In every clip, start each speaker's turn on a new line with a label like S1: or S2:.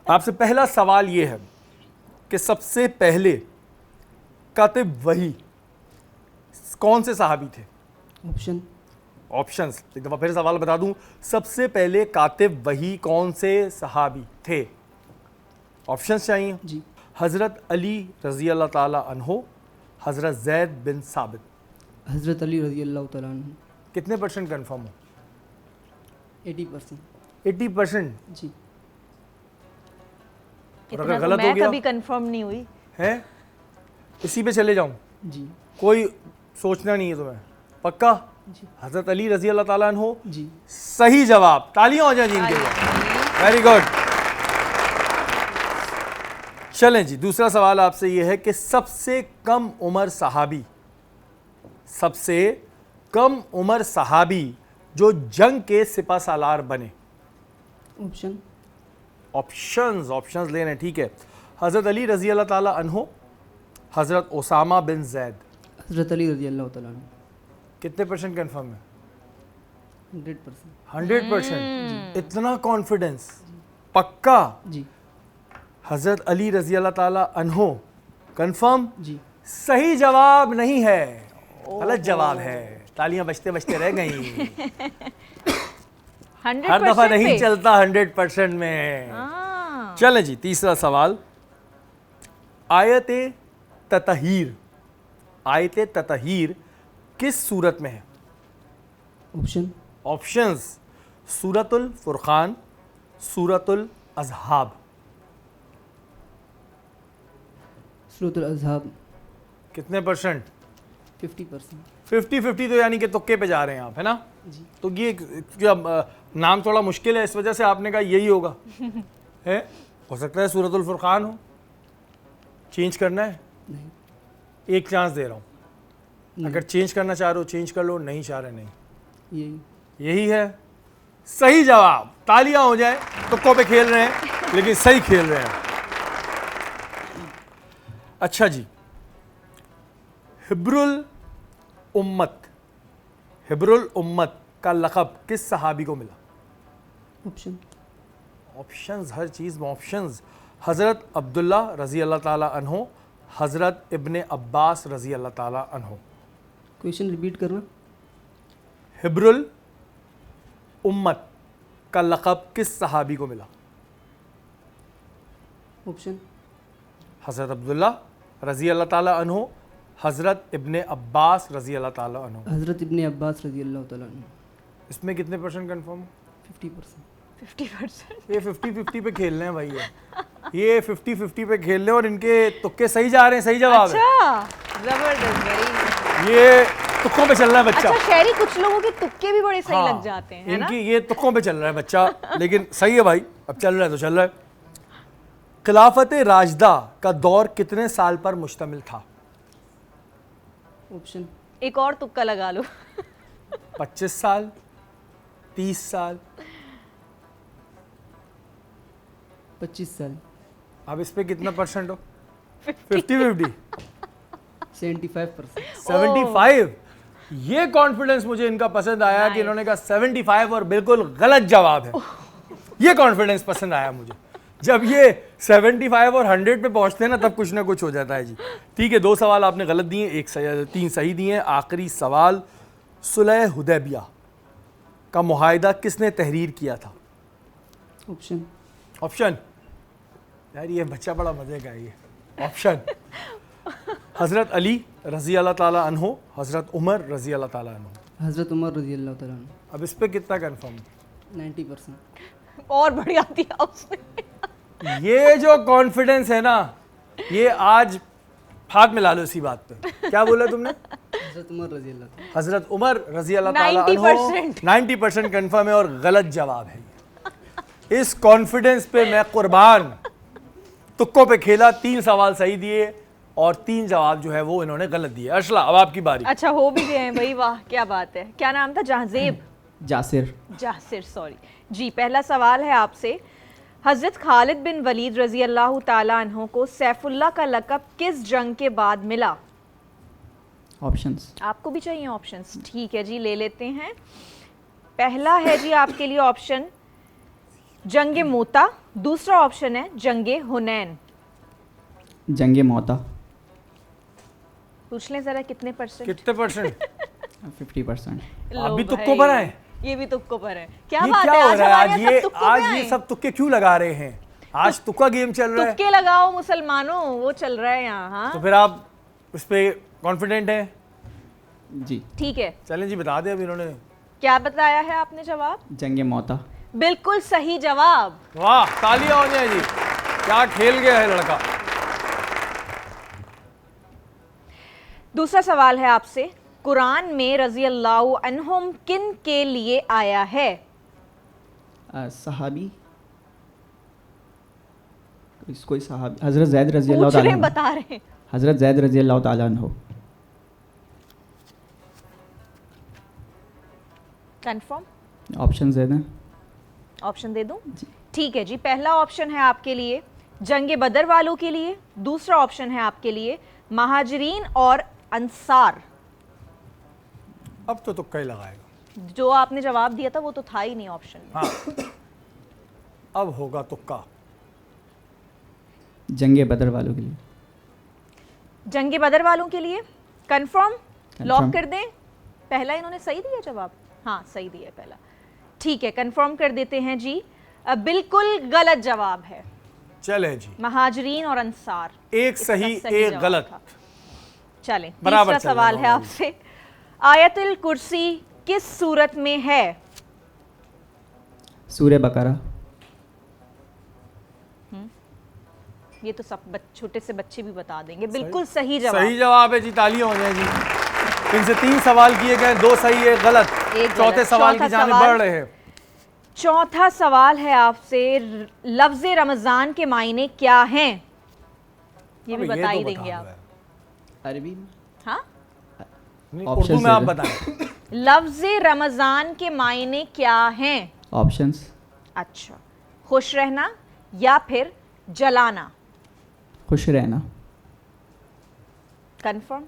S1: आपसे पहला सवाल ये है कि सबसे पहले कातिब वही कौन से सहाबी थे? ऑप्शंस एक दफ़ा फिर सवाल बता दूं, सबसे पहले कातिब वही कौन से सहाबी थे? ऑप्शंस चाहिए
S2: जी।
S1: हज़रत अली रज़ी अल्लाह ताला अन्हो, हज़रत ज़ैद बिन साबित।
S2: हज़रत अली रज़ी अल्लाह तआला अन्हु।
S1: कितने परसेंट कन्फर्म हो?
S2: 80%।
S1: 80%।
S2: जी।
S1: और अगर
S3: इतना तो
S1: गलत हो
S3: मैं
S1: गया
S3: कभी कंफर्म नहीं हुई
S1: है, इसी पे चले जाऊं,
S2: जी।
S1: कोई सोचना नहीं है तुम्हें, पक्का?
S2: जी।
S1: हज़रत अली रज़ी अल्लाह ताला अन्हो
S2: जी।
S1: सही जवाब। तालियां हो जाए जी इनके लिए, वेरी गुड। चलें जी, दूसरा सवाल आपसे यह है कि सबसे कम उम्र सहाबी, सबसे कम उम्र सहाबी जो जंग के सिपा सालार बने। ऑप्शंस लेने, ठीक है। हज़रत अली रज़ी अल्लाह ताला अन्हो, हज़रत ओसामा बिन ज़ैद।
S2: हज़रत अली रज़ी अल्लाह तआला अन्हु।
S1: कितने परसेंट कन्फर्म है?
S2: 100%।
S1: 100%। इतना कॉन्फिडेंस, पक्का?
S2: जी।
S1: हज़रत अली रज़ी अल्लाह ताला अन्हो कन्फर्म?
S2: जी।
S1: सही जवाब नहीं है, गलत जवाब है। तालियां बजते बजते रह गई।
S3: 100%
S1: हर दफा नहीं
S3: पे?
S1: चलता 100% में।
S3: हाँ।
S1: चलें जी, तीसरा सवाल। आयत ततहीर, आयत ततहीर किस सूरत में है? ऑप्शंस सूरतुल फुरकान, सूरतुल अज़हाब।
S2: सूरतुल अज़हाब।
S1: कितने परसेंट?
S2: 50%।
S1: 50-50 तो यानी कि तुक्के पे जा रहे हैं आप, है ना?
S2: जी।
S1: तो ये क्या नाम थोड़ा मुश्किल है, इस वजह से आपने कहा यही होगा। है, हो सकता है सूरतुल फुरकान हो। चेंज करना है?
S2: नहीं।
S1: एक चांस दे रहा हूँ, अगर चेंज करना चाह रहे हो चेंज कर लो, नहीं चाह रहे नहीं। यही है सही जवाब। तालियां हो जाए, तुक्कों पे खेल रहे हैं लेकिन सही खेल रहे हैं। अच्छा जी, हिब्रुल उम्मत, हिब्रुल उम्मत का लक़ब किस सहाबी को मिला? ऑप्शंस, हर चीज़ में ऑप्शंस। हज़रत अब्दुल्ला रज़ी अल्लाह ताला अन्हो, हज़रत इब्ने अब्बास रज़ी अल्लाह ताला अन्हो।
S2: क्वेश्चन रिपीट करना।
S1: हिब्रुल उम्मत का लक़ब किस सहाबी को मिला?
S2: ऑप्शन।
S1: हज़रत अब्दुल्ला रज़ी अल्लाह ताला अन्हो, हज़रत इब्ने अब्बास रज़ी अल्लाह ताला अन्हो।
S2: हज़रत इब्ने अब्बास रज़ी अल्लाह तआला अन्हु।
S1: इसमें कितने परसेंट कन्फर्म?
S2: 50%।
S3: 50%।
S1: ये 50-50 पे खेल रहे हैं भाई, ये 50-50 पे खेल रहे हैं और इनके तुक्के सही जा रहे हैं, सही जवाब है।
S3: अच्छा, जबरदस्त, वेरी।
S1: ये तुक्कों पे चल रहा है बच्चा।
S3: अच्छा शहरी, कुछ लोगों के तुक्के भी बड़े सही
S1: हाँ,
S3: लग जाते हैं, है ना?
S1: इनकी ये तुक्कों पे चल रहा है बच्चा, लेकिन सही है भाई, अब चल रहा है तो चल रहा है। खिलाफत राशिदा का दौर कितने साल पर मुश्तमिल था?
S2: ऑप्शन।
S3: एक और तुक्का लगा लो।
S1: 25 साल, 30 साल,
S2: 25 साल।
S1: अब इस पे कितना परसेंट हो? 50-50।
S2: 75%।
S1: 75। ये कॉन्फिडेंस मुझे इनका पसंद आया कि इन्होंने कहा 75 और बिल्कुल गलत जवाब है। ये कॉन्फिडेंस पसंद आया मुझे। जब ये 75 और 100 पे पहुंचते हैं ना कुछ हो जाता है जी। ठीक है, 2 सवाल आपने गलत दिए, 3 सही दिए। आखिरी सवाल, सुलह हुदैबिया का मुआहिदा किसने तहरीर किया था?
S2: ऑप्शन।
S1: ऑप्शन, यार ये बच्चा बड़ा मजे का है ये। ऑप्शन, हज़रत अली रज़ी अल्लाह ताला अन्हो, हज़रत उमर रज़ी अल्लाह ताला अन्हो।
S2: हज़रत उमर रज़ी अल्लाह तआला अन्हु।
S1: अब इस पे कितना कन्फर्म?
S2: 90%।
S3: और बढ़िया दिया उसने।
S1: ये जो कॉन्फिडेंस है ना, ये आज हाथ मिला लो इसी बात पे। क्या बोला तुमने?
S2: हज़रत उमर रज़ी अल्लाह तआला।
S1: हज़रत उमर रज़ी अल्लाह ताला अन्हो
S3: 90%।
S1: 90% कन्फर्म है और गलत जवाब है। इस कॉन्फिडेंस पे मैं कुर्बान। तुक्कों पे खेला, 3 सवाल सही दिए और 3 जवाब जो है वो इन्होंने गलत दिए। अर्शला, अब आपकी बारी।
S3: अच्छा, हो भी गए हैं भाई, वाह क्या बात है। क्या नाम था? जहज़ेब?
S2: जासिर।
S3: सॉरी जी। पहला सवाल है आपसे, हज़रत खालिद बिन वलीद रज़ी अल्लाह ताला अन्हो को सैफुल्लाह का लक़ब किस जंग के बाद मिला?
S2: ऑप्शंस।
S3: आपको भी चाहिए ऑप्शंस? ठीक है जी, ले लेते हैं। पहला है जी आपके लिए ऑप्शन जंगे मोता, दूसरा ऑप्शन है जंगे हुनैन।
S2: जंगे मोता।
S3: पूछ लें जरा कितने परसेंट?
S1: कितने परसेंट?
S2: 50%।
S1: आप भी तुक्को पर आए?
S3: ये भी तुक्को पर है। क्या
S1: ये
S3: बात
S1: क्या
S3: है,
S1: हो
S3: आज
S1: रहा है?
S3: हमारे
S1: आज
S3: यहाँ
S1: ये
S3: सब तुक्को पे
S1: आज
S3: आए
S1: ये
S3: हैं।
S1: सब तुक्के क्यों लगा रहे हैं? आज तुक्का गेम चल रहा है,
S3: तुक्के लगाओ मुसलमानों, वो चल रहा है यहाँ। हाँ
S1: तो फिर आप उस पे कॉन्फिडेंट हैं?
S2: जी।
S3: ठीक है,
S1: चलें जी, बता दें अभी इन्होंने।
S3: क्या बताया है आपने जवाब?
S2: जंगे मोता।
S3: बिल्कुल सही जवाब।
S1: वाह, तालियां हो जाए जी, क्या खेल गया है लड़का।
S3: दूसरा सवाल है आपसे, कुरान में रजी अल्लाह अन्हुम किन के लिए आया है?
S2: सहाबी, कोई सहाबी, हजरत ज़ैद रजी अल्लाह
S3: पूछ रहे
S2: ताला
S3: हैं,
S2: अन्हु।
S3: बता रहे हैं।
S2: हजरत ज़ैद रजी अल्लाह ताला अन्हु।
S3: कंफर्म?
S2: ऑप्शन दे दें।
S3: ऑप्शन दे दूं? ठीक है जी, पहला ऑप्शन है आपके लिए जंगे बदर वालों के लिए, दूसरा ऑप्शन है आपके लिए महाजरीन और अंसार।
S1: अब तो तुक्का ही लगाएगा।
S3: जो आपने जवाब दिया था वो तो था ही नहीं ऑप्शन में।
S1: हाँ, अब होगा तुक्का।
S2: जंगे बदर वालों के लिए।
S3: जंगे बदर वालों के लिए कंफर्म? Lock
S2: Confirm।
S3: कर दें? पहला इन्होंने सही दिया जवाब? हाँ सही दिया पहला। ठीक है, कंफर्म कर देते हैं जी। बिल्कुल गलत जवाब है,
S1: चले जी,
S3: महाजरीन और अंसार।
S1: एक
S3: इसका
S1: सही एक
S3: जवाब
S1: गलत।
S3: था। चलें,
S1: बराबर
S3: तीसरा
S1: चल
S3: सवाल
S1: रहा
S3: है
S1: है
S3: आपसे, आयतुल कुर्सी किस सूरत में है?
S2: सूर्य बकरा।
S3: ये तो सब छोटे से बच्चे भी बता देंगे। बिल्कुल सही जवाब।
S1: सही जवाब है जी, तालियां हो जाए जी। इनसे 3 सवाल किए गए, 2 सही एक गलत।
S3: एक
S1: चौथे
S3: गलत।
S1: सवाल
S3: चौथा
S1: की जाने
S3: सवाल।
S1: बढ़ रहे हैं।
S3: चौथा सवाल है आपसे, लफ्ज रमजान के मायने क्या हैं? ये भी
S1: अबे
S3: बता ही
S1: तो
S3: देंगे
S1: दो
S3: आप।
S1: यार।
S2: अरबी में।
S3: हाँ,
S1: नहीं,
S2: Options
S1: उर्दू में आप
S2: दे दे।
S1: बताएं।
S3: लफ्ज रमजान के मायने क्या हैं?
S2: ऑप्शंस।
S3: अच्छा, खुश रहना या फिर जलाना।
S2: खुश रहना।
S3: कंफर्म?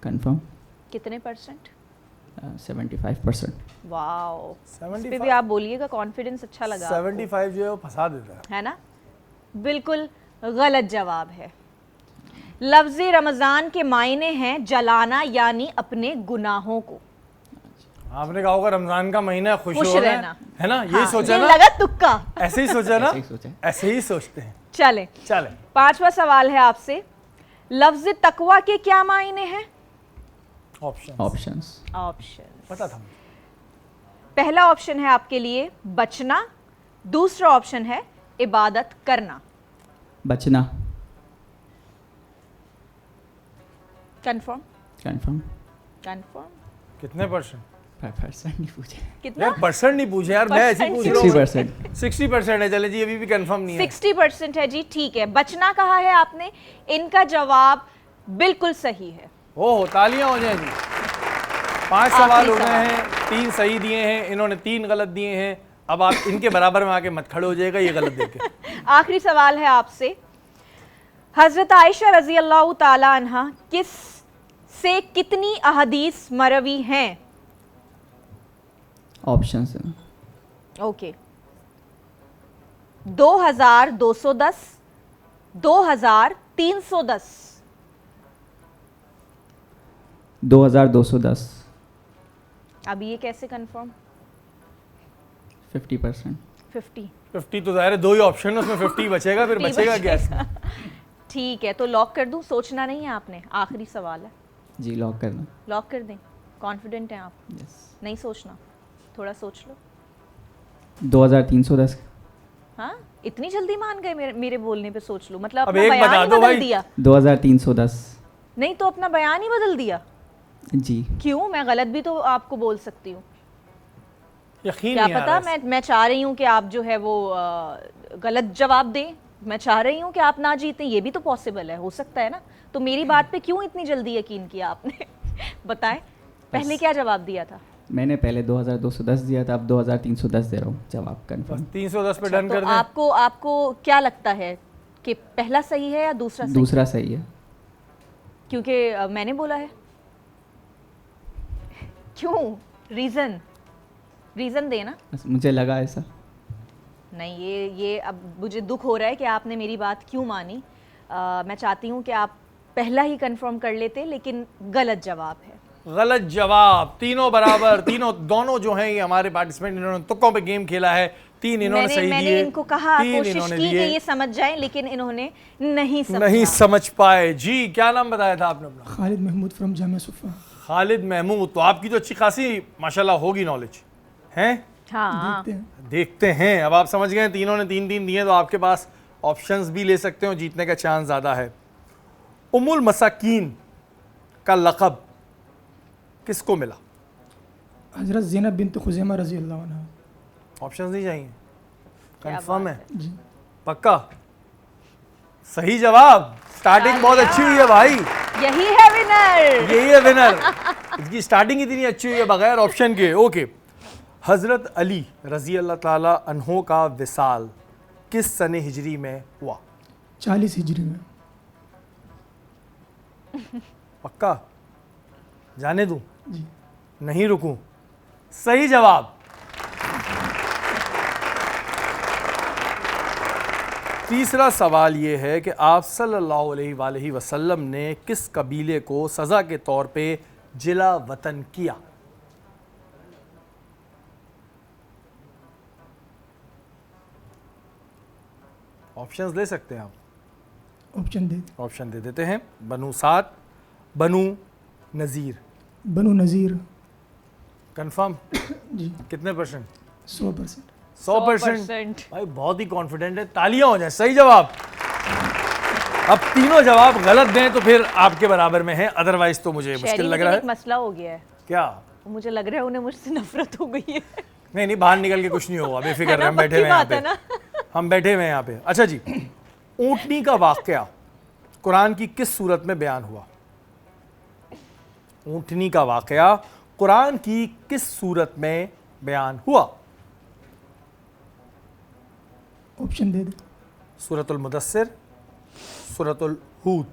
S2: कंफर्म।
S3: कितने परसेंट?
S2: 75%।
S3: वाओ, इस पे
S1: 75
S3: भी आप बोलिएगा, कॉन्फिडेंस अच्छा लगा आपको।
S1: 75 जो है वो फंसा देता है।
S3: है ना? बिल्कुल गलत जवाब है। लफ्ज रमजान के मायने हैं जलाना, यानी अपने गुनाहों को।
S1: आपने कहा होगा रमजान का महीना है, खुश
S3: खुश
S1: हो रहे हैं,
S3: रहना।
S1: है ना? यही
S3: हाँ,
S1: सोचा
S3: ये
S1: ना?
S3: लगा तुक्का।
S1: ऐसे ही सोचा ना?
S2: ऐसे ही सोचा।
S1: ऐसे ही सोचते हैं।
S3: चले,
S1: चले,
S3: पांचवा सवाल है आपसे, लफ्ज तकवा के क्या मायने हैं?
S1: Option
S2: options.
S3: ऑप्शन,
S1: पता था।
S3: पहला ऑप्शन है आपके लिए बचना, दूसरा ऑप्शन है इबादत करना।
S2: बचना।
S3: कंफर्म?
S2: कंफर्म।
S3: कंफर्म?
S1: कितने परसेंट?
S2: 5% नहीं पूछे।
S3: कितना?
S1: यार परसेंट नहीं पूछे यार, मैं ऐसे ही पूछ रहा हूँ।
S2: 60%।
S1: 60% है। चले जी, अभी भी कंफर्म नहीं है।
S3: 60% है जी। ठीक है, बचना कहा है आपने, इनका जवाब बिल्कुल सही है।
S1: ओह, तालियां हो जाए जी। 5
S3: आखिरी
S1: सवाल हो गए
S3: सवाल।
S1: हैं, 3 सही दिए हैं, इन्होंने 3 गलत दिए हैं। अब आप इनके बराबर में आके मत खड़े हो जाएगा ये गलत देके।
S3: आखिरी सवाल है आपसे, हजरत आयशा रजी अल्लाह ताला अन्हा किस से कितनी अहदीस मरवी हैं?
S2: ऑप्शंस।
S3: ओके, 2210, 2310।
S2: 2210।
S3: अब ये कैसे कंफर्म?
S2: 50%।
S3: 50
S1: 50 तो जाहिर है 2 ही ऑप्शन है, उसमें 50 बचेगा, फिर
S3: 50
S1: बचेगा क्या?
S3: ठीक है, तो लॉक कर दूं? सोचना नहीं है आपने, आखिरी सवाल है।
S2: जी लॉक करना।
S3: लॉक कर दें? कॉन्फिडेंट हैं आप?
S2: यस।
S3: नहीं सोचना, थोड़ा सोच लो।
S2: 2310।
S3: हाँ, इतनी जल्दी मान गए मेरे बोलने पे? सोच लो, मतलब
S1: अब
S3: अपना
S1: एक
S3: बयान
S1: बता
S3: ही
S1: दो
S3: बदल
S1: भाई।
S3: दिया?
S2: 2310।
S3: नहीं तो अपना बयान ही बदल दिया?
S2: जी।
S3: क्यों? मैं गलत भी तो आपको बोल सकती हूँ।
S1: यकीन
S3: क्या
S1: नहीं आ
S3: पता,
S1: रहा है।
S3: मैं चाह रही हूँ कि आप जो है वो गलत जवाब दें। मैं चाह रही हूँ कि आप ना जीतें, ये भी तो पॉसिबल है, हो सकता है ना? तो मेरी बात पे क्यों इतनी जल्दी यकीन किया आपने? बताएं, पहले क्या जवाब दिया था?
S2: मैंने पहले 2210 दिया था, अब 2310 दे रहा हूँ जवाब
S1: बस
S2: कंफर्म।
S1: 310 पे डन
S3: तो
S1: कर दें।
S3: आपको क्या लगता है कि पहला सही है या दूसरा सही?
S2: दूसरा सही है।
S3: क्योंकि मैंने बोला है। क्यों? रीजन देना।
S2: बस मुझे लगा ऐसा।
S3: नहीं, ये अब मुझे दुख हो रहा है कि आपने मेरी बात क्यों मानी। मैं चाहती हूँ कि आप पहला ही कंफर्म कर लेते, लेकिन गलत जवाब है।
S1: गलत जवाब। तीनों बराबर, दोनों जो हैं ये हमारे पार्टिसिपेंट, इन्होंने तुक्कों पे गेम खेला है। 3 इन्होंने सही दिए,
S3: मैंने इनको कहा,
S1: 3
S3: कोशिश
S1: इन्होंने
S3: की कि
S1: दिए,
S3: ये समझ जाएं, लेकिन इन्होंने नहीं समझा।
S1: नहीं समझ पाए। जी, क्या नाम बताया था आपने अपना?
S4: खालिद महमूद फ्रॉम जामिया सुफ़ा।
S1: खालिद महमूद। तो आपकी तो अच्छी खासी माशाल्लाह होगी नॉलेज, हैं?
S3: हाँ,
S1: देखते हैं। अब आप समझ गए, तीनों ने 3-3 दिए, तो आपके पास ऑप्शंस भी ले सकते हो, जीतने का चांस ज़्यादा है। उम्मुल मसाकीन का लक़ब किसको मिला?
S4: हज़रत ज़ैनब बिन्त खुज़ैमा रज़ी अल्लाह अन्हा।
S1: ऑप्शंस नहीं चाहिए?
S3: क्या
S1: कंफर्म
S3: बात
S1: है?
S4: जी,
S1: पक्का? सही जवाब। स्टार्टिंग बहुत अच्छी हुई है भाई,
S3: यही है विनर।
S1: यही है विनर। इसकी स्टार्टिंग इतनी अच्छी हुई है बगैर ऑप्शन के। ओके, हज़रत अली रज़ी अल्लाह ताला अन्हो का विसाल किस सने हिजरी में हुआ?
S4: 40 हिजरी में।
S1: पक्का? जाने दूं?
S4: जी,
S1: नहीं रुकूं? सही जवाब। तीसरा सवाल ये है कि आप सल्लल्लाहु अलैहि वसल्लम ने किस कबीले को सज़ा के तौर पे जिला वतन किया? ऑप्शंस ले सकते हैं आप?
S4: ऑप्शन दे।
S1: ऑप्शन दे देते हैं। बनु साद, बनु नज़ीर।
S4: बनु नज़ीर।
S1: कंफर्म?
S4: जी,
S1: कितने %?
S4: 100%।
S1: 100%। भाई बहुत ही कॉन्फिडेंट है, तालियां हो जाए। सही जवाब। अब तीनों जवाब गलत दें तो फिर आपके बराबर में है, अदरवाइज तो मुझे मुश्किल लग रहा
S3: एक
S1: है।
S3: मसला हो गया है,
S1: क्या?
S3: मुझे लग रहा है उन्हें मुझसे नफरत हो गई है।
S1: नहीं नहीं, बाहर निकल के कुछ नहीं होगा, बेफिक्र रहे, हम बैठे हुए हैं यहाँ पे। हम बैठे हुए हैं यहाँ पे। अच्छा जी, ऊँटनी का वाकया कुरान की किस सूरत में बयान हुआ? ऊँटनी का वाकया कुरान की किस सूरत में बयान हुआ?
S4: ऑप्शन दे दे।
S1: सूरतुल मुदस्सिर, सूरतुल हूद।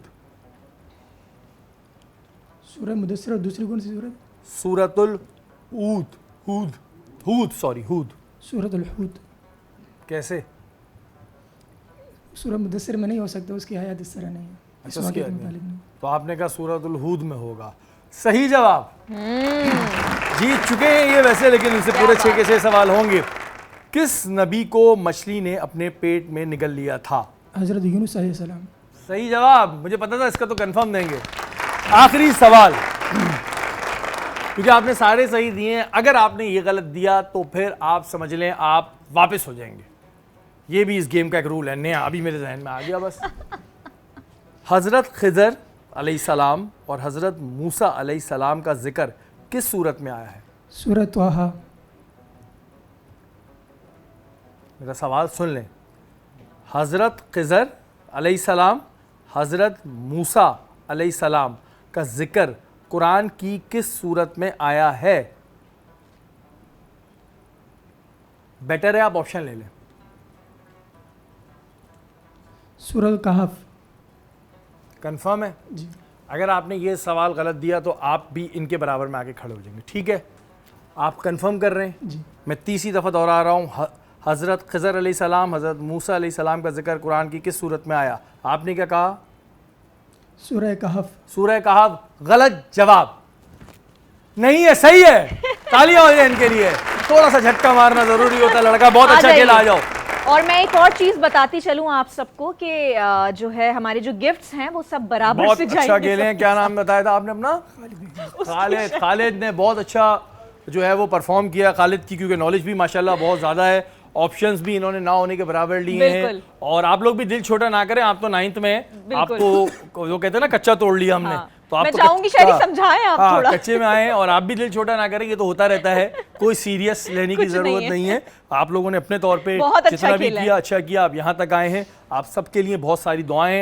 S4: सूरह मुदस्सिर और दूसरी कौन सी सूरत?
S1: सूरतुल हूद।
S4: सूरतुल हूद।
S1: कैसे?
S4: सूरह मुदस्सिर में नहीं हो सकता, उसकी आयत इस तरह नहीं है। इस
S1: अच्छा, उसकी
S4: वाक़े के
S1: आयत नहीं।
S4: मुतालिक नहीं।
S1: तो आपने कहा सूरतुल हूद में होगा। सही जवाब। जीत चुके हैं ये वैसे, लेकिन इनसे पूरे 6 के 6 सवाल होंगे। किस नबी को मछली ने अपने पेट में निगल लिया था?
S4: हज़रत यूनुस अलैहिस्सलाम।
S1: सही जवाब। मुझे पता था इसका तो कंफर्म देंगे। आखिरी सवाल, क्योंकि आपने सारे सही दिए हैं, अगर आपने ये गलत दिया तो फिर आप समझ लें आप वापस हो जाएंगे। ये भी इस गेम का एक रूल है नया, अभी मेरे जहन में आ गया बस। हज़रत खिज़र अलैहिस्सलाम और हज़रत मूसा अलैहिस्सलाम का जिक्र किस सूरत में आया है?
S4: सूरह त्वाहा।
S1: मेरा सवाल सुन लें। हज़रत खिज़र अलैहिस्सलाम, हज़रत मूसा अलैहिस्सलाम का जिक्र कुरान की किस सूरत में आया है? बेटर है आप ऑप्शन ले लें।
S4: सूरह कहफ।
S1: कंफर्म है?
S4: जी,
S1: अगर आपने ये सवाल गलत दिया तो आप भी इनके बराबर में आके खड़े हो जाएंगे। ठीक है, आप कंफर्म कर रहे हैं?
S4: जी।
S1: मैं तीसरी दफ़ा दोहरा रहा हूँ। हज़रत खिज़र अलैहिस्सलाम, हज़रत मूसा अलैहिस्सलाम का जिक्र कुरान की किस सूरत में आया? आपने क्या कहा?
S4: सूरह कहफ।
S1: सूरह कहफ। गलत जवाब। नहीं है, सही है। तालियां हो जाए इनके लिए। थोड़ा सा झटका मारना जरूरी होता है, लड़का बहुत अच्छा खेला। आ जाओ।
S3: और मैं एक और चीज बताती चलूं आप सबको कि जो है हमारे जो गिफ्ट्स हैं वो सब बराबर
S1: बहुत
S3: से
S1: अच्छा
S3: जाएंगे
S1: खेले हैं। क्या नाम बताया था आपने अपना? खालिद ने बहुत अच्छा जो है वो परफॉर्म किया। खालिद की क्योंकि नॉलेज भी माशाल्लाह बहुत ज़्यादा है, ऑप्शंस भी इन्होंने ना होने के बराबर लिए हैं। और आप लोग भी दिल छोटा ना करें, आप तो 9th में हैं, आपको जो कहते हैं ना कच्चा तोड़ लिया हमने।
S3: हाँ।
S1: तो आप
S3: मैं
S1: तो
S3: चाहूंगी शायद समझाएं आप थोड़ा।
S1: कच्चे में आए हैं और आप भी दिल छोटा ना करें, ये तो होता रहता है, कोई सीरियस लेने की जरूरत नहीं है। आप लोगों ने अपने तौर पे
S3: बहुत अच्छा
S1: जितना भी
S3: खेला है।
S1: किया अच्छा किया, आप यहाँ तक आए हैं। आप सबके लिए बहुत सारी दुआएं हैं।